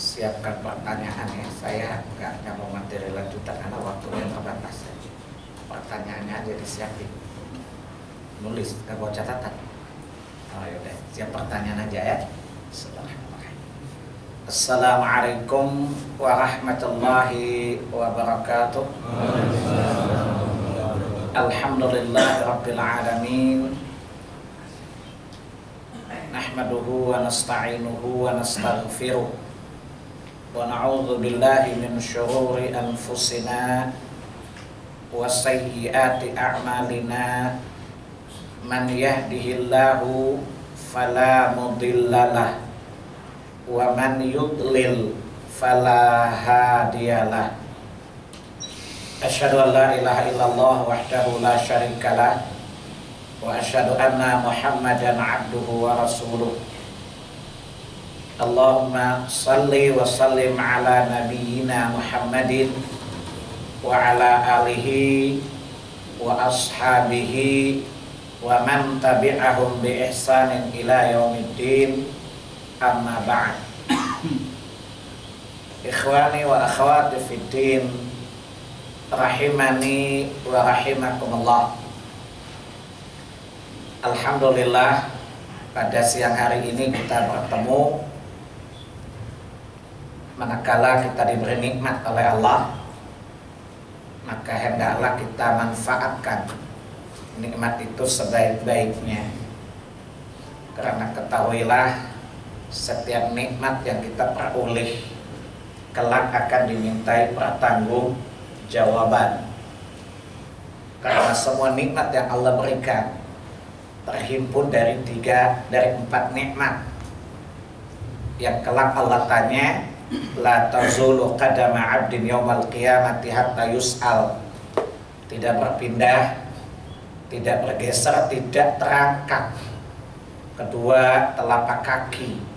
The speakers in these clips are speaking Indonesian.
siapkan pertanyaannya. Saya nggak mau materi lanjutan karena waktunya terbatas. Pertanyaannya aja disiapin, nulis, nggak bawa catatan. Oh yaudah, siap pertanyaan aja ya. Assalamualaikum warahmatullahi wabarakatuh. Alhamdulillahirabbil alamin. Nahmaduhu wa nasta'inuhu wa nastaghfiruh. Wa na'udzu billahi min syururi anfusina wa sayyiati a'malina. Man yahdihillahu fala mudhillalah wa man yudlil fala hadiyalah. Asyhadu an la ilaha illallah wahdahu la syarikalah wa asyhadu anna Muhammadan abduhu wa rasuluh. Allahumma salli wa sallim ala nabiyyina Muhammadin wa ala alihi wa ashabihi wa man tabi'ahum bi ihsanin ila yaumiddin. Amma ba'd. Ikhwani wa akhwati fid din, rahimani wa rahimakumullah. Alhamdulillah, pada siang hari ini kita bertemu manakala kita diberi nikmat oleh Allah, maka hendaklah kita manfaatkan nikmat itu sebaik-baiknya. Karena ketahuilah, setiap nikmat yang kita peroleh kelak akan dimintai pertanggungjawaban. Karena semua nikmat yang Allah berikan terhimpun dari empat nikmat yang kelak Allah tanya, la tazulu qadama 'abdin yaumal qiyamati hatta yus'al. Tidak berpindah, tidak bergeser, tidak terangkat kedua telapak kaki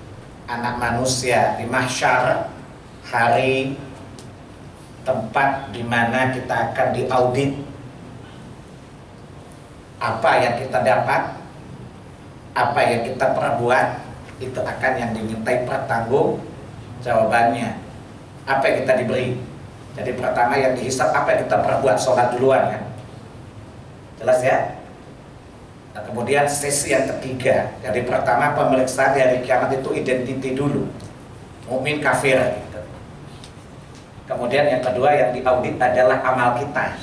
anak manusia di mahsyar, hari tempat di mana kita akan diaudit. Apa yang kita dapat, apa yang kita perbuat, itu akan yang dimintai pertanggung jawabannya. Apa yang kita diberi. Jadi pertama yang dihisab apa yang kita perbuat, sholat duluan kan. Jelas ya? Nah, kemudian sesi yang ketiga, jadi pertama pemeriksaan di hari kiamat itu identiti dulu, mukmin kafir gitu. Kemudian yang kedua yang diaudit adalah amal kita,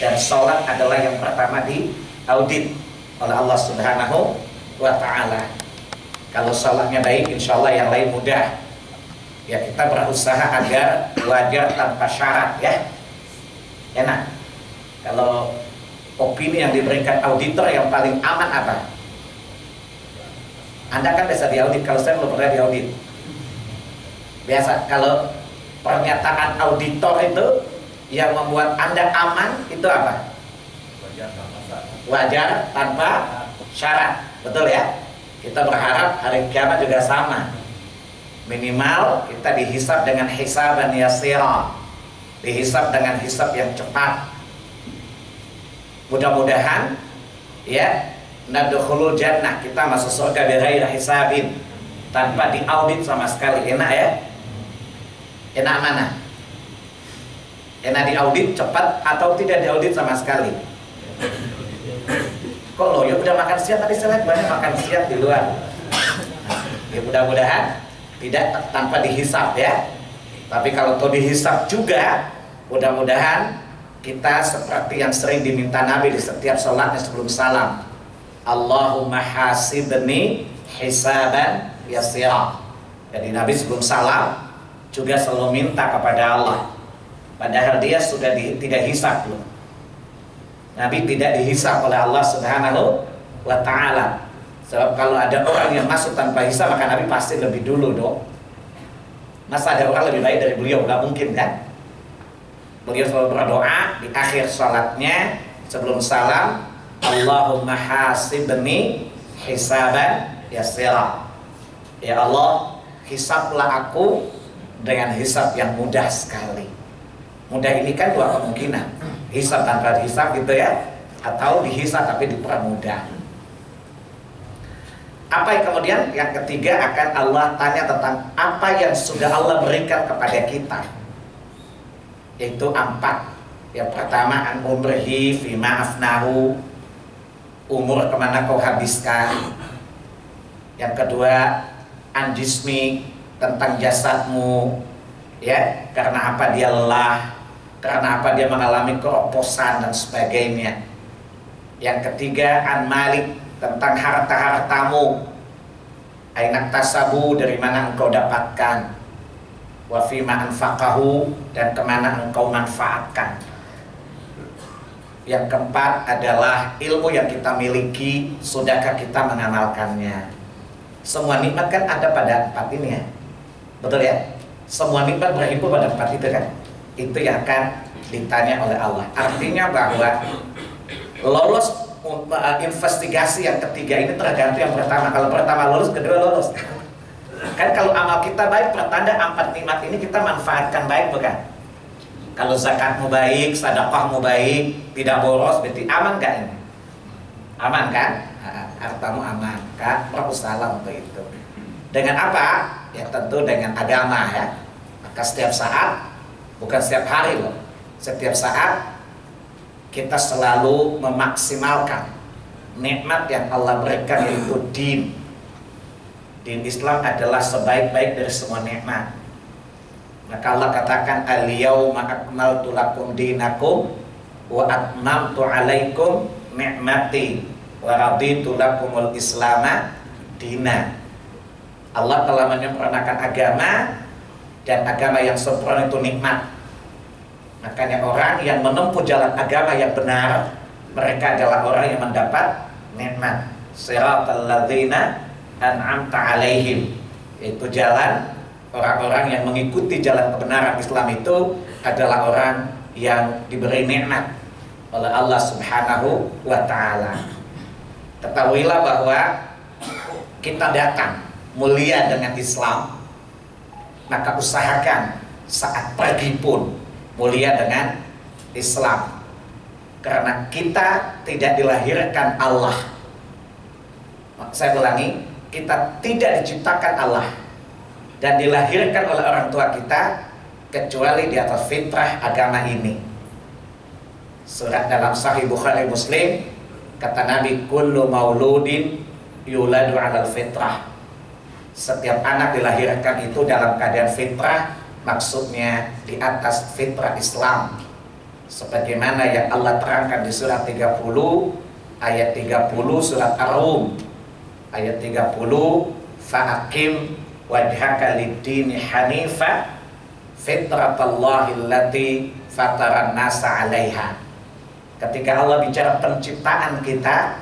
dan sholat adalah yang pertama diaudit oleh Allah Subhanahu wa Ta'ala. Kalau sholatnya baik, insya Allah yang lain mudah. Ya, kita berusaha agar wajar tanpa syarat ya, enak. Kalau opini yang diberikan auditor yang paling aman apa? Anda kan biasa diaudit, kalau saya belum pernah diaudit. Biasa kalau pernyataan auditor itu yang membuat Anda aman itu apa? Wajar tanpa syarat. Betul ya? Kita berharap hari kiamat juga sama. Minimal kita dihisab dengan hisaban yasira, dihisab dengan hisab yang cepat. Mudah-mudahan ya, nadkhulul jannah, kita masuk surga bighairi hisabin, tanpa diaudit sama sekali. Enak ya? Enak mana? Enak diaudit cepat atau tidak diaudit sama sekali? Kalau ya udah makan siang tadi, saya lihat banyak makan siang di luar. Ya mudah-mudahan tidak tanpa dihisab ya. Tapi kalau tuh dihisab juga, mudah-mudahan kita seperti yang sering diminta Nabi di setiap sholatnya sebelum salam, Allahumma hasibni hisaban yasira. Jadi Nabi sebelum salam juga selalu minta kepada Allah, padahal dia sudah tidak hisab loh. Nabi tidak dihisab oleh Allah Subhanahu wa Ta'ala. Sebab kalau ada orang yang masuk tanpa hisab, maka Nabi pasti lebih dulu dong. Masa ada orang lebih baik dari beliau? Gak mungkin kan? Beliau selalu berdoa di akhir salatnya sebelum salam, Allahumma hasibni hisaban yasira. Ya Allah, hisablah aku dengan hisab yang mudah sekali. Mudah ini kan dua kemungkinan, hisab tanpa hisab gitu ya, atau dihisab tapi dipermudah. Apa yang kemudian? Yang ketiga akan Allah tanya tentang apa yang sudah Allah berikan kepada kita. Itu 4. Yang pertama, an umrihi fima afnahu, umur kemana kau habiskan. Yang kedua, an jismi, tentang jasadmu, ya, karena apa dia lelah, karena apa dia mengalami keroposan dan sebagainya. Yang ketiga, an malik, tentang harta-hartamu, ainak tasabu, dari mana engkau dapatkan, wa fima anfaqahu, dan kemana engkau manfaatkan. Yang keempat adalah ilmu yang kita miliki, sudahkah kita mengamalkannya. Semua nikmat kan ada pada 4 ini ya, betul ya? Semua nikmat berhimpun pada 4 itu kan. Itu yang akan ditanya oleh Allah. Artinya bahwa lolos investigasi yang ketiga ini tergantung yang pertama. Kalau pertama lulus, kedua lulus. Kan kalau amal kita baik, pertanda 4 nikmat ini kita manfaatkan baik, bukan? Kalau zakatmu baik, sedekahmu baik, tidak boros, berarti aman gak ini? Aman kan? Hartamu aman kan? Berusaha untuk itu. Dengan apa? Ya tentu dengan agama ya. Maka setiap saat, bukan setiap hari loh, setiap saat kita selalu memaksimalkan nikmat yang Allah berikan, yaitu din. Din Islam adalah sebaik-baik dari semua nikmat. Maka Allah katakan, al-yauma akmaltu lakum dinakum wa atmamtu alaikum ni'mati wa raditu lakumul islama dina. Allah telah menyempurnakan agama, dan agama yang sempurna itu nikmat. Makanya orang yang menempuh jalan agama yang benar, mereka adalah orang yang mendapat nikmat. Siratal ladzina an'amta alaihim, yaitu jalan orang-orang yang mengikuti jalan kebenaran Islam itu adalah orang yang diberi nikmat oleh Allah Subhanahu wa ta'ala. Ketahuilah bahwa kita datang mulia dengan Islam, maka usahakan saat pergi pun mulia dengan Islam. Karena kita tidak dilahirkan Allah. Saya ulangi, kita tidak diciptakan Allah dan dilahirkan oleh orang tua kita kecuali di atas fitrah agama ini. Surat dalam Sahih Bukhari Muslim, kata Nabi, kullu mauludin yuladu 'alal fitrah. Setiap anak dilahirkan itu dalam keadaan fitrah, maksudnya di atas fitrah Islam. Sebagaimana yang Allah terangkan di surat 30 ayat 30 surat Ar-Rum ayat 30, fa'aqim wajhaka lid-dini hanifa fitratallahi allati fataran nasa 'alaiha. Ketika Allah bicara penciptaan kita,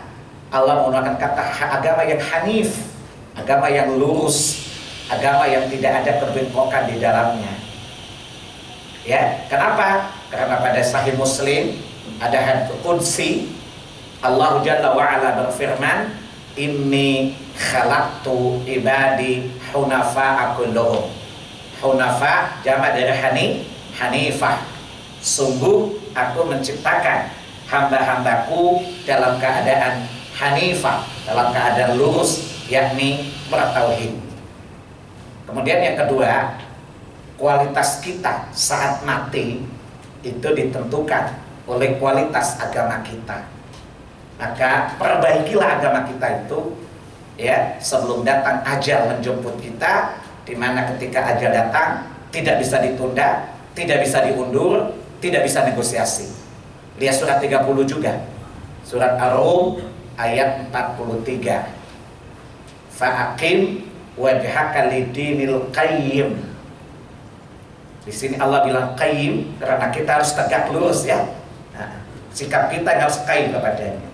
Allah menggunakan kata agama yang hanif, agama yang lurus, agama yang tidak ada kebentrokan di dalamnya. Ya, kenapa? Karena pada Sahih Muslim ada hadits qudsi, Allah Jalla wa Ala berfirman, inni khalaqtu ibadi hunafa kulluhum. Hunafa jamak dari hanifah. Sungguh aku menciptakan hamba-hambaku dalam keadaan hanifah, dalam keadaan lurus, yakni bertauhid. Kemudian yang kedua, kualitas kita saat mati itu ditentukan oleh kualitas agama kita. Maka perbaikilah agama kita itu ya sebelum datang ajal menjemput kita, di mana ketika ajal datang tidak bisa ditunda, tidak bisa diundur, tidak bisa negosiasi. Lihat surat 30 juga, surat Ar-Rum ayat 43, fa'aqim wajhaka lidinil qayyim. Di sini Allah bilang qayyim karena kita harus tegak lurus ya. Nah, sikap kita harus qayyim kepadanya.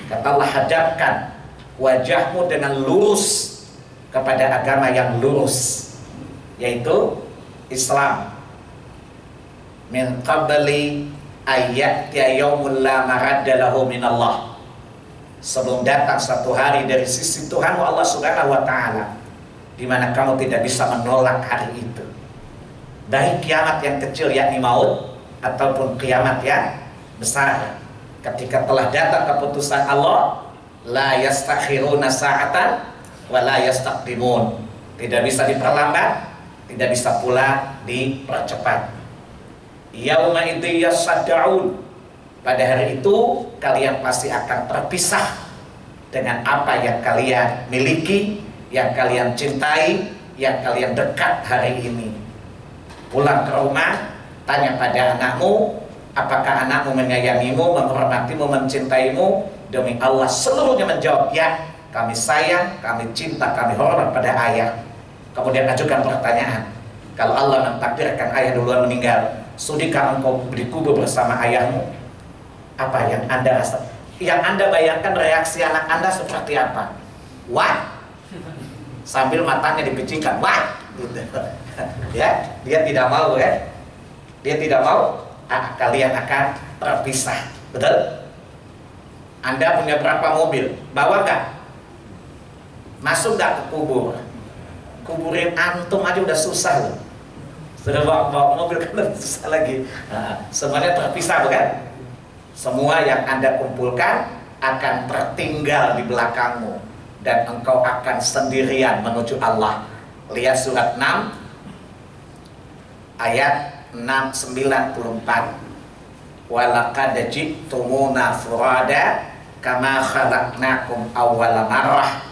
Kata Allah, hadapkan wajahmu dengan lurus kepada agama yang lurus, yaitu Islam. Min qabli ayatya yaumul la maradda lahu minallah. Sebelum datang satu hari dari sisi Tuhan Allah Subhanahu wa ta'ala, di mana kamu tidak bisa menolak hari itu, baik kiamat yang kecil yakni maut ataupun kiamat yang besar. Ketika telah datang keputusan Allah, la yastakhiruna sa'atan wala yastaqdimun. Tidak bisa diperlambat, tidak bisa pula dipercepat. Yauma idzi yasaddaun. Pada hari itu kalian pasti akan terpisah dengan apa yang kalian miliki, yang kalian cintai, yang kalian dekat hari ini. Pulang ke rumah, tanya pada anakmu, apakah anakmu menyayangimu, menghormatimu, mencintaimu? Demi Allah seluruhnya menjawab, ya, kami sayang, kami cinta, kami hormat pada ayah. Kemudian ajukan pertanyaan, kalau Allah mentakdirkan ayah duluan meninggal, sudikah engkau dikubur bersama ayahmu? Apa yang Anda rasa? Yang Anda bayangkan reaksi anak Anda seperti apa? Wah, sambil matanya dipicingkan, wah, gitu. Ya, dia tidak mau, ya, dia tidak mau. Kalian akan terpisah, betul? Anda punya berapa mobil? Bawa nggak? Masuk nggak ke kubur? Kuburin antum aja udah susah loh. Sudah bawa mobil kan lebih susah lagi. Semuanya terpisah, bukan? Semua yang Anda kumpulkan akan tertinggal di belakangmu, dan engkau akan sendirian menuju Allah. Lihat surat 6 ayat 694. Walaqad ji'tumuna furada kama khalaqnakum awwala marrah.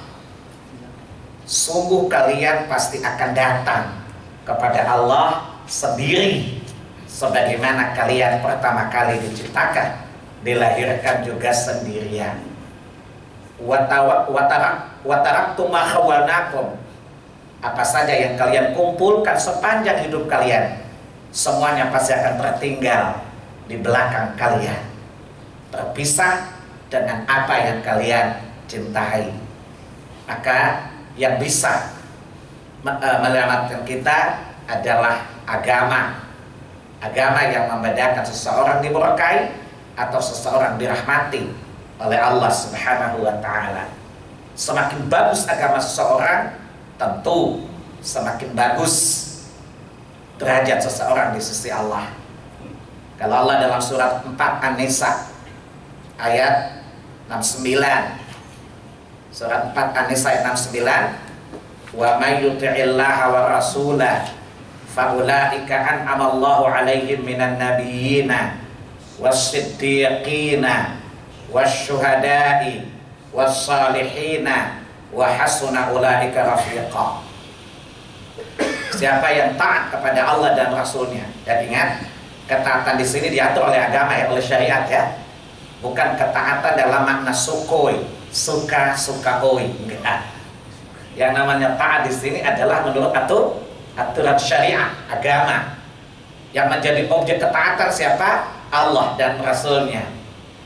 Sungguh kalian pasti akan datang kepada Allah sendiri, sebagaimana kalian pertama kali diciptakan, dilahirkan juga sendirian. Wataraktum ma khawalnakum. Apa saja yang kalian kumpulkan sepanjang hidup kalian, semuanya pasti akan tertinggal di belakang kalian, terpisah dengan apa yang kalian cintai. Maka yang bisa menyelamatkan kita adalah agama. Agama yang membedakan seseorang dimurkai atau seseorang dirahmati oleh Allah Subhanahu wa ta'ala. Semakin bagus agama seseorang, tentu semakin bagus derajat seseorang di sisi Allah. Kalau Allah dalam surat 4 An-Nisa ayat 69, surat 4 An-Nisa ayat 69, wa may yuti'illaha wa rasulah fa ulaika an'ama Allahu 'alaihim minan nabiyyina was-siddiqina wasyuhada'i was-salihina wa hasuna ulaika rafiqa. Siapa yang taat kepada Allah dan Rasulnya, dan ingat, ketaatan di sini diatur oleh agama, ya, oleh syariat, ya, bukan ketaatan dalam makna sukoi, suka oi, enggak. Yang namanya taat di sini adalah menurut aturan syariat agama. Yang menjadi objek ketaatan siapa? Allah dan Rasulnya.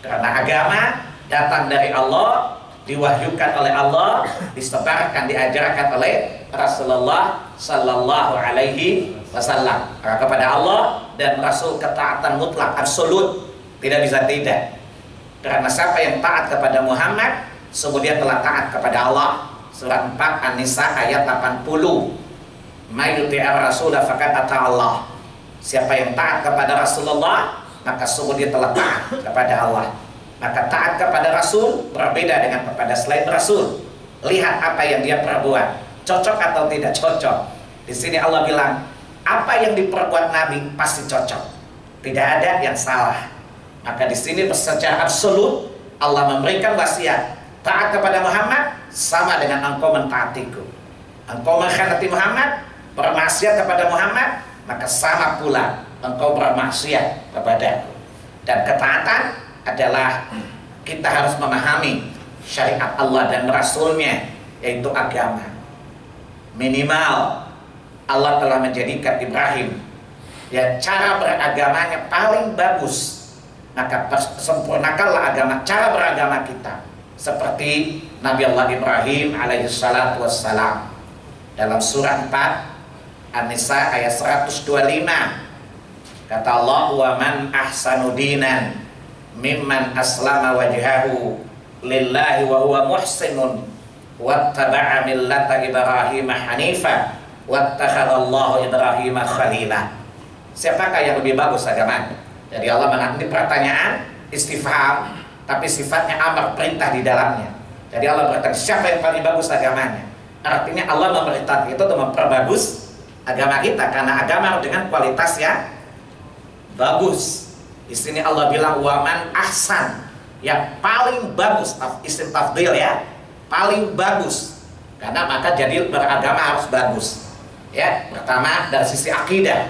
Karena agama datang dari Allah, diwahyukan oleh Allah, disebarkan, diajarkan oleh Rasulullah Sallallahu Alaihi Wasallam. Kepada Allah dan Rasul ketaatan mutlak, absolut, tidak bisa tidak. Karena siapa yang taat kepada Muhammad, sungguh dia telah taat kepada Allah. Surat 4 An-Nisa ayat 80. May yuti'ir rasulah faqad ata Allah. Siapa yang taat kepada Rasulullah, maka sungguh dia telah taat kepada Allah. Maka taat kepada Rasul berbeda dengan kepada selain Rasul. Lihat apa yang dia perbuat, cocok atau tidak cocok. Di sini Allah bilang, apa yang diperbuat Nabi pasti cocok, tidak ada yang salah. Maka di sini secara absolut Allah memberikan wasiat, taat kepada Muhammad sama dengan engkau mentaatiku. Engkau mengkhianati Muhammad, bermaksiat kepada Muhammad, maka sama pula engkau bermaksiat kepadaku. Dan ketaatan adalah kita harus memahami syariat Allah dan Rasulnya, yaitu agama. Minimal Allah telah menjadikan Ibrahim, ya, cara beragamanya paling bagus. Maka sempurnakanlah agama, cara beragama kita seperti Nabi Allah Ibrahim alaihi salatu wassalam. Dalam surah 4 An-Nisa ayat 125, kata Allah, wa man ahsanu dinan mimman aslama wajhahu lillahi wa huwa muhsinun wattaba'a millata Ibrahim hanifa wattakhadallahu Ibrahim khalila. Siapakah yang lebih bagus agamanya? Jadi Allah mengatakan pertanyaan istifham, tapi sifatnya amar, perintah di dalamnya. Jadi Allah berkata, siapa yang paling bagus agamanya? Artinya Allah memerintahkan itu untuk memperbagus agama kita, karena agama dengan kualitas yang bagus. Di sini Allah bilang waman ahsan, yang paling bagus, isim tafdil ya, paling bagus. Karena maka jadi beragama harus bagus. Ya, pertama dari sisi akidah.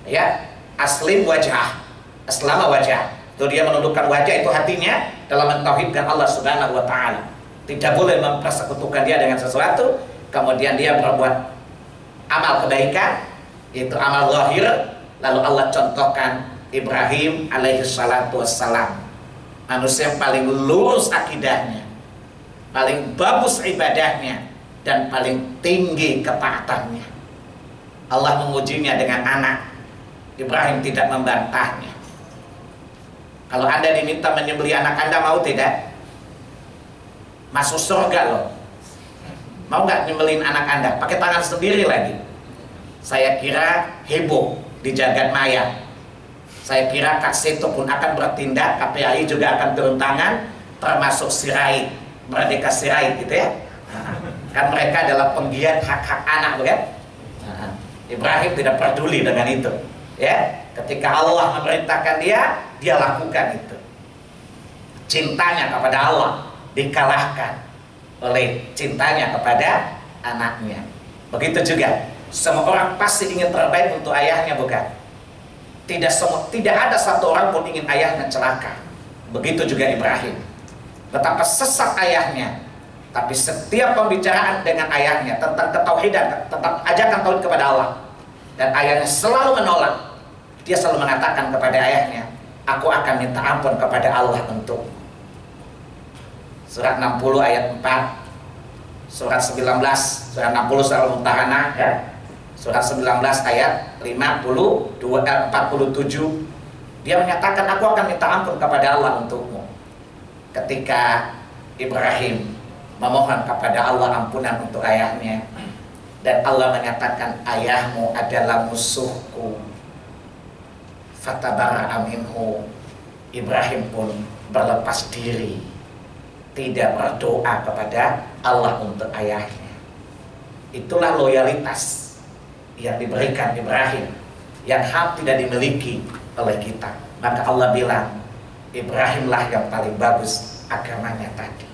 Ya, aslim wajah, aslama wajah. Itu dia menundukkan wajah, itu hatinya dalam mentauhidkan Allah Subhanahu wa taala. Tidak boleh mempersekutukan dia dengan sesuatu. Kemudian dia berbuat amal kebaikan, itu amal zahir. Lalu Allah contohkan Ibrahim alaihi salatu wassalam, manusia yang paling lurus akidahnya, paling bagus ibadahnya, dan paling tinggi ketaatannya. Allah mengujinya dengan anak. Ibrahim tidak membantahnya. Kalau Anda diminta menyembelih anak Anda, mau tidak? Masuk surga loh. Mau nggak nyembelihin anak Anda? Pakai tangan sendiri lagi. Saya kira heboh di jagat maya. Saya kira Kak Seto pun akan bertindak, KPAI juga akan turun tangan, termasuk Sirait, Merdeka Sirait gitu ya. Kan mereka adalah penggiat hak-hak anak, bukan? Ibrahim tidak peduli dengan itu. Ya, ketika Allah memerintahkan dia lakukan itu. Cintanya kepada Allah dikalahkan oleh cintanya kepada anaknya. Begitu juga, semua orang pasti ingin terbaik untuk ayahnya, bukan? Tidak ada satu orang pun ingin ayahnya celaka. Begitu juga Ibrahim. Betapa sesat ayahnya, tapi setiap pembicaraan dengan ayahnya tentang ketauhidan, tentang ajakan tauhid kepada Allah, dan ayahnya selalu menolak. Dia selalu mengatakan kepada ayahnya, aku akan minta ampun kepada Allah untuk. Surat 60 ayat 4, surat 19, surat 60 surat Al-Mumtahanah ya. Surat 19 ayat 47, dia menyatakan aku akan minta ampun kepada Allah untukmu. Ketika Ibrahim memohon kepada Allah ampunan untuk ayahnya, dan Allah menyatakan ayahmu adalah musuhku, fatabara'a minhu. Ibrahim pun berlepas diri, tidak berdoa kepada Allah untuk ayahnya. Itulah loyalitas yang diberikan Ibrahim, yang hak tidak dimiliki oleh kita. Maka Allah bilang, Ibrahimlah yang paling bagus agamanya tadi.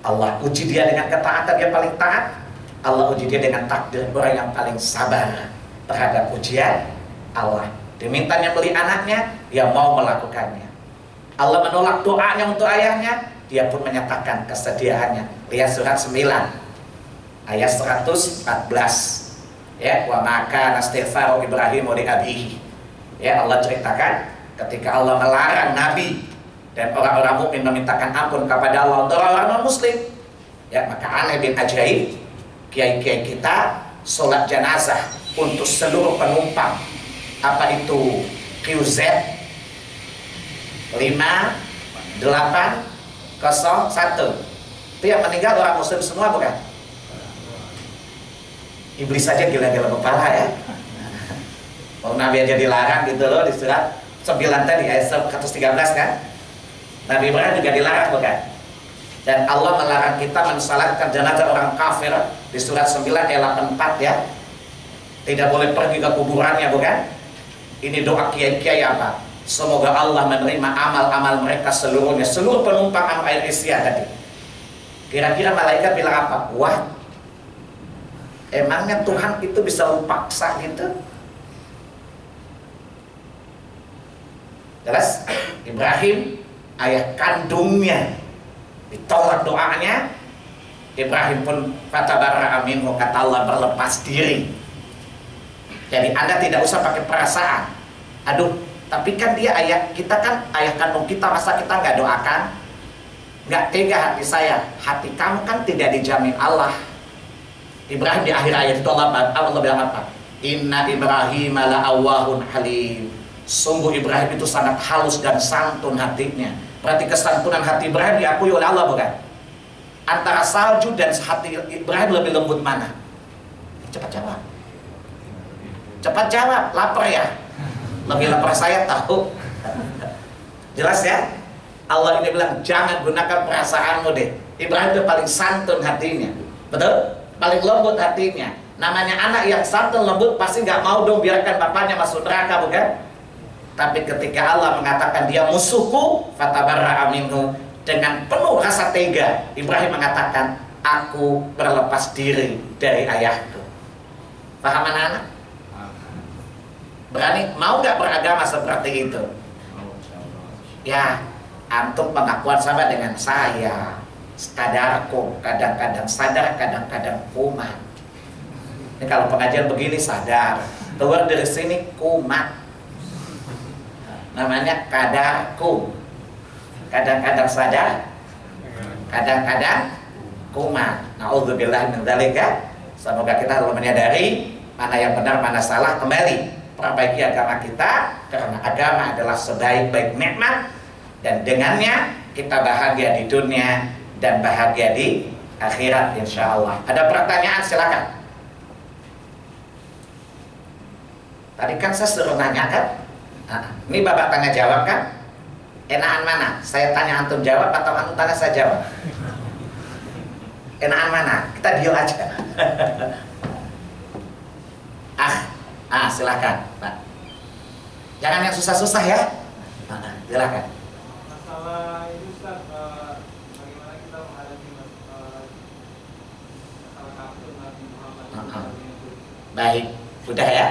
Allah uji dia dengan ketaatan, dia paling taat. Allah uji dia dengan takdir, orang yang paling sabar terhadap ujian Allah. Dimintanya beli anaknya, dia mau melakukannya. Allah menolak doanya untuk ayahnya, dia pun menyatakan kesediaannya. Lihat surat 9 ayat 114. Ya, wa maka nastighfaru Ibrahim li abihi. Ya, Allah ceritakan ketika Allah melarang nabi dan orang-orang mukmin memintakan ampun kepada Allah untuk orang non muslim. Ya, maka aneh bin ajaib, kiai-kiai kita sholat jenazah untuk seluruh penumpang. Apa itu QZ 5801? Itu yang meninggal orang muslim semua, bukan? Iblis saja gila-gila kepala ya. Oh, Nabi aja dilarang gitu loh di surat 9 tadi ayat 113 kan. Nabi Ibrahim juga dilarang, bukan? Dan Allah melarang kita mensalatkan jenazah orang kafir di surat 9 ayat 84 ya. Tidak boleh pergi ke kuburannya, bukan? Ini doa kiai-kiai apa? Semoga Allah menerima amal-amal mereka seluruhnya, seluruh penumpang air Asia tadi. Kira-kira malaikat bilang apa? Wah, emangnya Tuhan itu bisa paksa gitu? Jelas, Ibrahim ayah kandungnya ditolak doanya. Ibrahim pun fatabara'a minhu, kata Allah, berlepas diri. Jadi Anda tidak usah pakai perasaan. Aduh, tapi kan dia ayah kita, kan ayah kandung kita, masa kita nggak doakan? Nggak tega hati saya. Hati kamu kan tidak dijamin Allah. Ibrahim di akhir ayat itu Allah bilang apa? Inna Ibrahim la'awwahun halim. Sungguh Ibrahim itu sangat halus dan santun hatinya. Berarti kesantunan hati Ibrahim diakui oleh Allah, bukan? Antara salju dan hati Ibrahim lebih lembut mana? Cepat jawab. Cepat jawab, lapar ya? Lebih lapar saya tahu. Jelas ya? Allah ini bilang jangan gunakan perasaanmu deh. Ibrahim itu paling santun hatinya. Betul? paling lembut hatinya. Namanya anak yang santun lembut pasti nggak mau dong biarkan bapaknya masuk neraka, bukan? Tapi ketika Allah mengatakan dia musuhku, fatabarra'a minhu, dengan penuh rasa tega, Ibrahim mengatakan, aku berlepas diri dari ayahku. Paham anak-anak? Berani, mau nggak beragama seperti itu? Ya, antum pengakuan sama dengan saya. Sadarku, kadang-kadang sadar, kadang-kadang kumat. Ini kalau pengajian begini sadar, keluar dari sini kumat. Namanya kadarku. Kadang-kadang sadar, kadang-kadang kumat. Na'udzubillah min dzalika. Semoga kita selalu menyadari mana yang benar, mana salah, kembali perbaiki agama kita, karena agama adalah sebaik-baik nikmat, dan dengannya kita bahagia di dunia dan bahagia di akhirat insyaallah. Ada pertanyaan, silakan. Tadi kan saya suruh nanya kan? Ini bapak tanya jawab kan? Enakan mana? Saya tanya antum jawab atau antum tanya saya jawab? Enakan mana? Kita diam aja. Silakan, Pak. Jangan yang susah-susah ya. Silakan. Masalah ini Ustaz, bagaimana kita menghadapi masalah kafir Nabi Muhammad? Baik, sudah ya.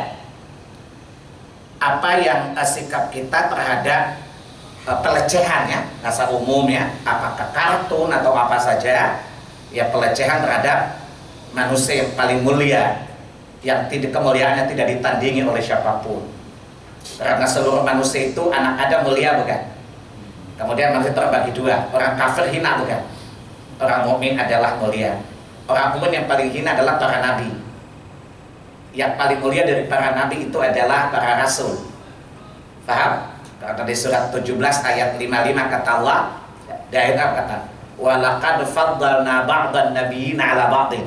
Apa yang sikap kita terhadap pelecehan ya, bahasa umumnya, apakah kartun atau apa saja, ya pelecehan terhadap manusia yang paling mulia, yang kemuliaannya tidak ditandingi oleh siapapun. Karena seluruh manusia itu anak Adam mulia, bukan? Kemudian manusia terbagi dua, orang kafir hina, bukan? Orang mukmin adalah mulia. Orang mukmin yang paling hina adalah para nabi. Yang paling mulia dari para nabi itu adalah para rasul. Paham? Karena di surat 17 ayat 55 kata Allah, dari apa kata? Walaqad faddalna ba'dan nabiyina 'ala ba'din.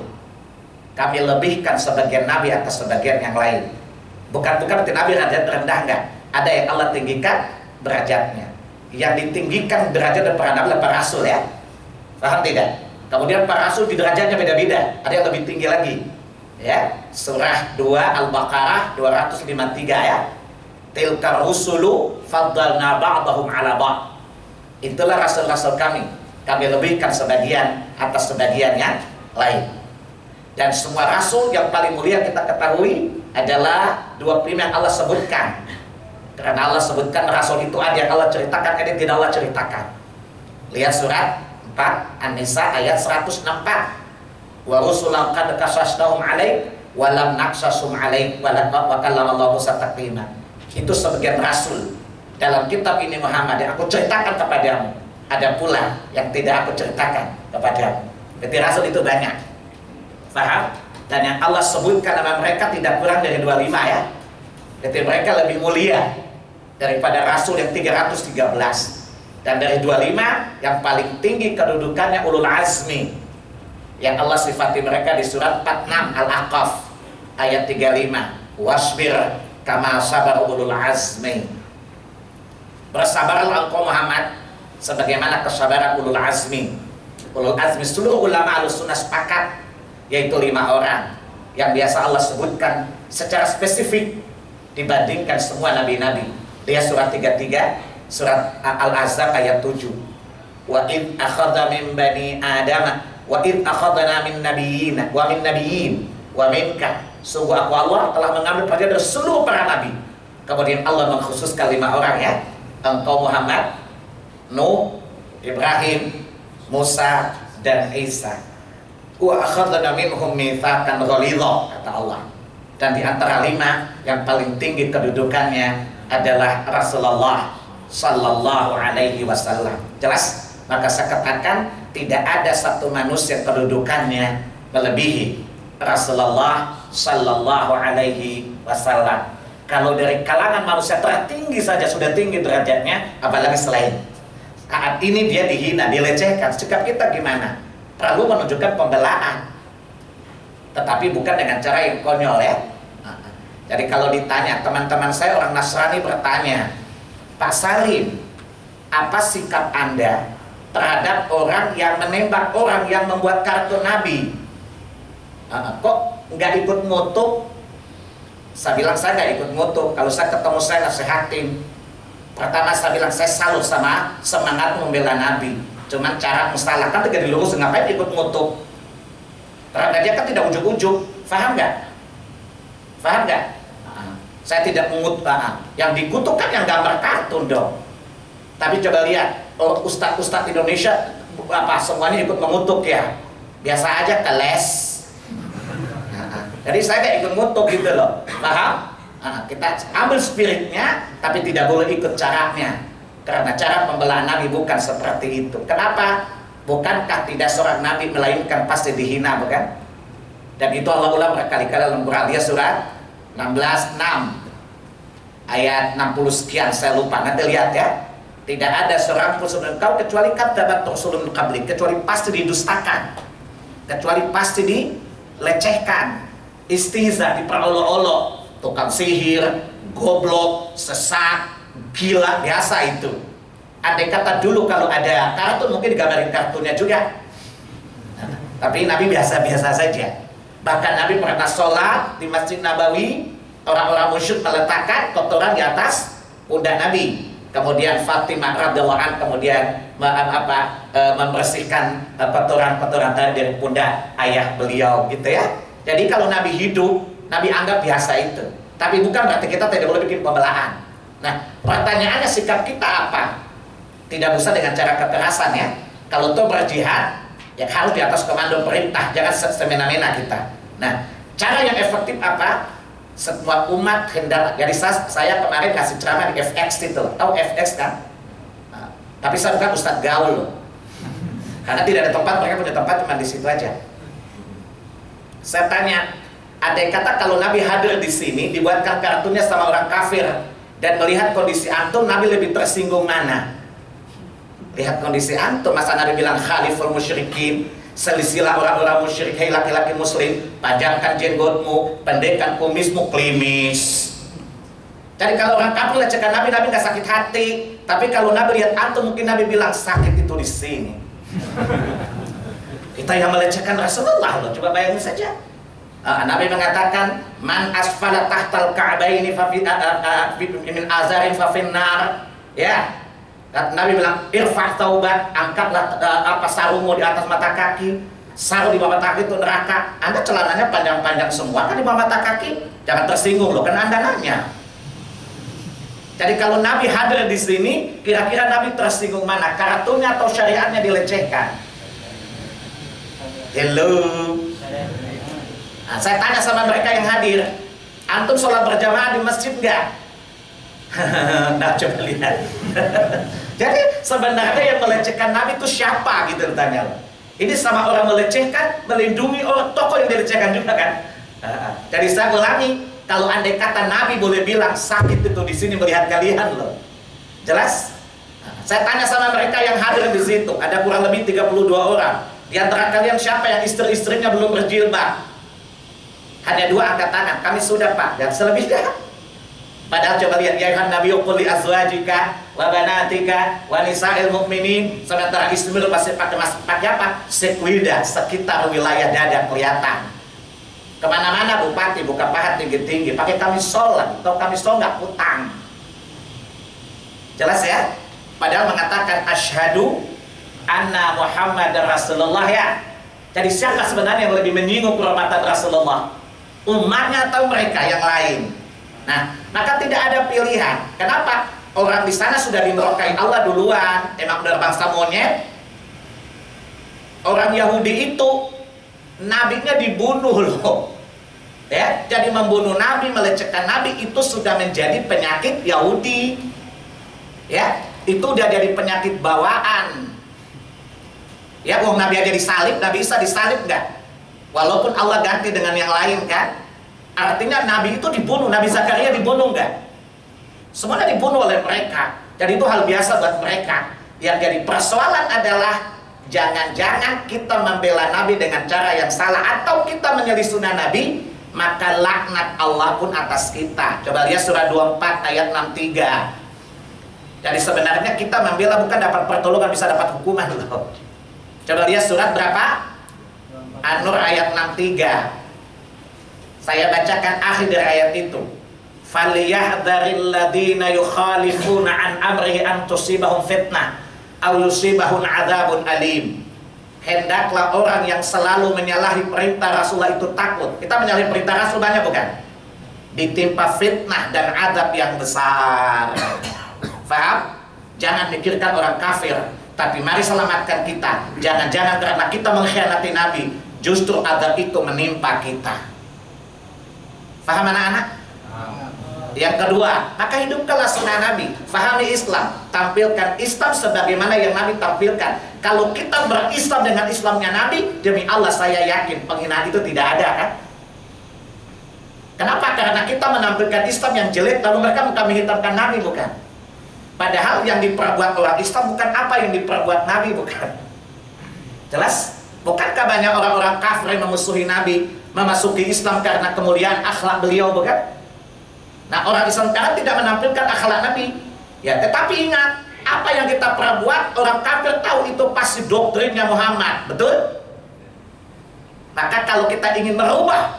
Kami lebihkan sebagian nabi atas sebagian yang lain. Bukan berarti nabi derajat rendah, enggak. Ada yang Allah tinggikan derajatnya. Yang ditinggikan derajat dari para nabi adalah para rasul ya. Paham tidak? Kemudian para rasul di derajatnya beda-beda. Ada yang lebih tinggi lagi. Ya, surah 2 Al-Baqarah 253 ya. Tilka rusulu faddalna ba'dahum 'ala ba'd. Itulah rasul-rasul kami. Kami lebihkan sebagian atas sebagian yang lain. Dan semua rasul yang paling mulia kita ketahui adalah dua prima yang Allah sebutkan. Karena Allah sebutkan rasul itu ada yang Allah ceritakan, ada yang tidak Allah ceritakan. Lihat surat 4 An-Nisa ayat 164. Wa rusulan qad qasasnahum 'alaik wa lam naqsasum 'alaik wa kallamallahu taklima. Itu sebagian rasul dalam kitab ini Muhammad yang aku ceritakan kepadamu. Ada pula yang tidak aku ceritakan kepadamu. Jadi rasul itu banyak. Paham? Dan yang Allah sebutkan nama mereka tidak kurang dari 25 ya. Jadi mereka lebih mulia daripada rasul yang 313. Dan dari 25 yang paling tinggi kedudukannya ulul azmi, yang Allah sifati mereka di surat 46 Al-Aqaf ayat 35. Wasbir kama sabar ulul azmi. Bersabarlah engkau Muhammad sebagaimana kesabaran ulul azmi. Ulul azmi seluruh ulama Ahlussunnah sepakat, yaitu 5 orang yang biasa Allah sebutkan secara spesifik dibandingkan semua nabi-nabi. Lihat surat 33, surat Al-Ahzab ayat 7. Wa id akhadha min bani Adam wa id akhadna min nabiyyin wa minka. Sungguh aku Allah telah mengambil perhatian dari seluruh para nabi. Kemudian Allah mengkhususkan 5 orang ya. Engkau Muhammad, Nuh, Ibrahim, Musa, dan Isa. Wa akhadna minhum mitsaqan ghalidha, kata Allah. Dan di antara 5 yang paling tinggi kedudukannya adalah Rasulullah sallallahu alaihi wasallam. Jelas? Maka saya katakan tidak ada satu manusia kedudukannya melebihi Rasulullah sallallahu alaihi wasallam. Kalau dari kalangan manusia tertinggi saja sudah tinggi derajatnya, apalagi selain. Saat ini dia dihina, dilecehkan. Sikap kita gimana? Perlu menunjukkan pembelaan, tetapi bukan dengan cara yang konyol ya. Jadi kalau ditanya, teman-teman saya orang Nasrani bertanya, Pak Salim, apa sikap Anda terhadap orang yang menembak orang yang membuat kartun Nabi? Kok nggak ikut ngutuk? Saya bilang saya nggak ikut ngutuk. Kalau saya ketemu saya nasihatin. Pertama saya bilang saya salut sama semangat membela Nabi. Cuman cara mustalah kan tidak dilurus, ngapain ikut ngutuk? Karena dia kan tidak ujuk-ujuk. Paham nggak? Paham nggak? Saya tidak mengutuk. Yang dikutuk kan yang gambar kartun dong. Tapi coba lihat, ustadz-ustadz Indonesia semuanya ikut mengutuk ya. Biasa aja keles. Jadi saya nggak ikut ngutuk gitu loh. Paham? Kita ambil spiritnya, tapi tidak boleh ikut caranya. Karena cara pembelaan Nabi bukan seperti itu. Kenapa? Bukankah tidak seorang Nabi melainkan pasti dihina, bukan? Dan itu Allah ulang berkali-kali dalam Quran. Dia surat 16:6 ayat 60 sekian, saya lupa. Nanti lihat ya. Tidak ada seorang pun sebelum engkau kecuali kadzabat rasulun qablik, kecuali pasti didustakan, kecuali pasti dilecehkan, istihza, diperolok-olok, tukang sihir, goblok, sesat, gila, biasa itu. Andai kata dulu kalau ada kartun mungkin digambarin kartunnya juga. Tapi Nabi biasa-biasa saja. Bahkan Nabi pernah sholat di Masjid Nabawi, orang-orang musyrik meletakkan kotoran di atas pundak Nabi. Kemudian Fatimah radhiyallahu anha kemudian membersihkan kotoran-kotoran dari pundak ayah beliau gitu ya. Jadi kalau Nabi hidup, Nabi anggap biasa itu. Tapi bukan berarti kita tidak boleh bikin pembelaan. Nah, pertanyaannya sikap kita apa? Tidak bisa dengan cara kekerasan ya. Kalau tuh berjihad, ya harus di atas komando perintah, jangan semena-mena kita. Nah, cara yang efektif apa? Semua umat hendak. Jadi saya kemarin kasih ceramah di FX itu, tahu FX kan? Nah, tapi saya bukan ustadz gaul loh. Karena tidak ada tempat, mereka punya tempat cuma di situ aja. Saya tanya, ada kata kalau Nabi hadir di sini dibuatkan kartunnya sama orang kafir dan melihat kondisi antum, Nabi lebih tersinggung mana? Lihat kondisi antum, masa Nabi bilang khaliful musyrikin, selisilah orang-orang musyrik, hei laki-laki muslim, panjangkan jenggotmu, pendekkan kumismu, klimis. Jadi kalau orang kafir lecehkan Nabi, Nabi nggak sakit hati. Tapi kalau Nabi lihat antum, mungkin Nabi bilang sakit itu di sini. Kita yang melecehkan Rasulullah loh, coba bayangin saja. Nabi mengatakan, man asfala tahtal ka'baini min azarin fa finnar. Ya. Nabi bilang, irfa' taubat, angkatlah sarungmu di atas mata kaki, sarung di bawah mata kaki itu neraka. Anda celananya panjang-panjang semua kan di bawah mata kaki, jangan tersinggung loh, kan Anda nanya. Jadi kalau Nabi hadir di sini, kira-kira Nabi tersinggung mana? Kartunnya atau syariatnya dilecehkan? Hello. Nah, saya tanya sama mereka yang hadir, antum sholat berjamaah di masjid nggak? Nah, coba lihat. Jadi sebenarnya yang melecehkan Nabi itu siapa gitu ditanya. Ini sama orang melecehkan, melindungi orang tokoh yang dilecehkan juga kan. Jadi saya ulangi, kalau andai kata Nabi boleh bilang sakit itu di sini melihat kalian loh. Jelas? Saya tanya sama mereka yang hadir di situ, ada kurang lebih 32 orang. Di antara kalian siapa yang istri-istrinya belum berjilbab? Hanya 2 angkat tangan. Kami sudah Pak, dan selebihnya. Padahal coba lihat, ya ayuhan nabiyyu qul li azwajika wa banatika wa nisa'il mu'minin. Sementara istri lu pasti pakai apa? Sekwilda, sekitar wilayah dada kelihatan. Kemana-mana bupati buka pahat tinggi-tinggi, pakai kamisol lah, atau kamisol nggak utang. Jelas ya? Padahal mengatakan asyhadu anna Muhammad Rasulullah ya. Jadi siapa sebenarnya yang lebih menyinggung kehormatan Rasulullah? Umatnya atau mereka yang lain? Nah, maka tidak ada pilihan. Kenapa? Orang di sana sudah dimerokai Allah duluan. Emang benar bangsa monyet. Orang Yahudi itu nabinya dibunuh loh. Ya, jadi membunuh nabi, melecehkan nabi itu sudah menjadi penyakit Yahudi. Ya, itu udah jadi penyakit bawaan. Ya, wong nabi aja disalib, Nabi Isa disalib nggak? Walaupun Allah ganti dengan yang lain kan? Artinya Nabi itu dibunuh, Nabi Zakaria dibunuh enggak? Semuanya dibunuh oleh mereka. Jadi itu hal biasa buat mereka. Yang jadi persoalan adalah jangan-jangan kita membela Nabi dengan cara yang salah, atau kita menyelisih sunnah Nabi, maka laknat Allah pun atas kita. Coba lihat surah 24 ayat 63. Jadi sebenarnya kita membela bukan dapat pertolongan, bisa dapat hukuman loh. Coba lihat surat berapa? An-Nur ayat 63. Saya bacakan akhir dari ayat itu. Falyahdharil ladzina yukhalifuna an amrihi an tusibahum fitnah aw yusibahum adzabun alim. Hendaklah orang yang selalu menyalahi perintah Rasulullah itu takut. Kita menyalahi perintah Rasul banyak bukan? Ditimpa fitnah dan azab yang besar. Faham? Jangan pikirkan orang kafir, tapi mari selamatkan kita. Jangan-jangan karena kita mengkhianati Nabi, justru azab itu menimpa kita. Paham anak-anak? Yang kedua, maka hidupkanlah sunnah Nabi. Fahami Islam, tampilkan Islam sebagaimana yang Nabi tampilkan. Kalau kita berislam dengan Islamnya Nabi, demi Allah saya yakin penghinaan itu tidak ada kan? Kenapa? Karena kita menampilkan Islam yang jelek, lalu mereka kami hitamkan Nabi, bukan? Padahal yang diperbuat orang Islam bukan apa yang diperbuat Nabi, bukan? Jelas? Bukankah banyak orang-orang kafir yang memusuhi Nabi memasuki Islam karena kemuliaan akhlak beliau, bukan? Nah, orang Islam sekarang tidak menampilkan akhlak Nabi. Ya, tetapi ingat, apa yang kita perbuat, orang kafir tahu itu pasti doktrinnya Muhammad, betul? Maka kalau kita ingin merubah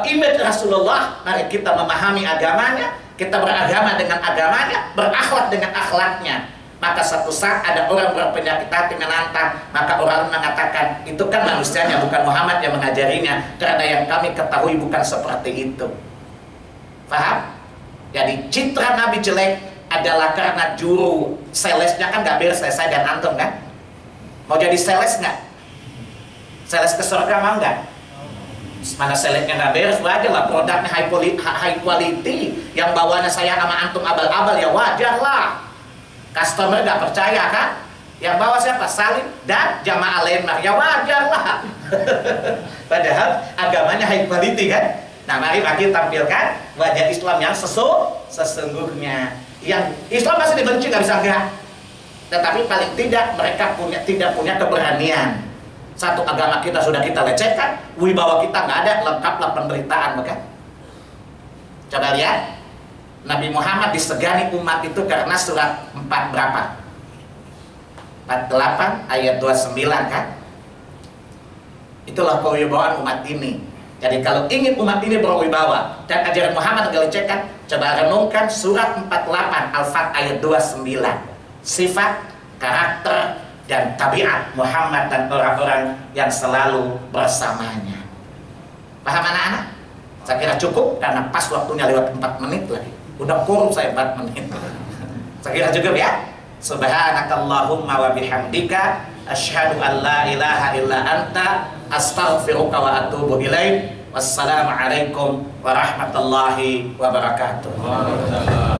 image Rasulullah, mari kita memahami agamanya, kita beragama dengan agamanya, berakhlak dengan akhlaknya. Maka suatu saat ada orang berpenyakit hati menantang, maka orang mengatakan, itu kan manusianya, bukan Muhammad yang mengajarinya, karena yang kami ketahui bukan seperti itu. Paham? Jadi citra Nabi jelek adalah karena juru salesnya kan gak beres, saya dan antum kan? Mau jadi sales nggak? Sales ke surga mau nggak? Mana salesnya gak beres, wajar lah. Produknya high quality, yang bawanya saya sama antum abal-abal, ya wajar lah. Customer gak percaya kan? Yang bawa siapa? Salim dan jamaah lemah, ya wajar lah. Padahal agamanya high quality kan? Nah, mari kita tampilkan wajah Islam yang sesungguhnya. Yang Islam masih dibenci, nggak bisa enggak. Tetapi paling tidak mereka tidak punya keberanian. Satu, agama kita sudah kita lecehkan, wibawa kita nggak ada, lengkaplah penderitaan, bukan? Coba lihat, Nabi Muhammad disegani umat itu karena surat 4 berapa? 48 ayat 29 kan? Itulah kewibawaan umat ini. Jadi kalau ingin umat ini berwibawa dan ajaran Muhammad dilecehkan, coba renungkan surat 48 Al-Fat ayat 29. Sifat, karakter, dan tabiat Muhammad dan orang-orang yang selalu bersamanya. Paham anak-anak? Saya kira cukup karena pas waktunya lewat 4 menit lagi. Udah kurung saya 4 menit. Saya kira cukup ya. Subhanakallahumma wa bihamdika asyhadu an la ilaha illa anta astaghfiruka wa atubu ilaik. Wassalamualaikum warahmatullahi wabarakatuh.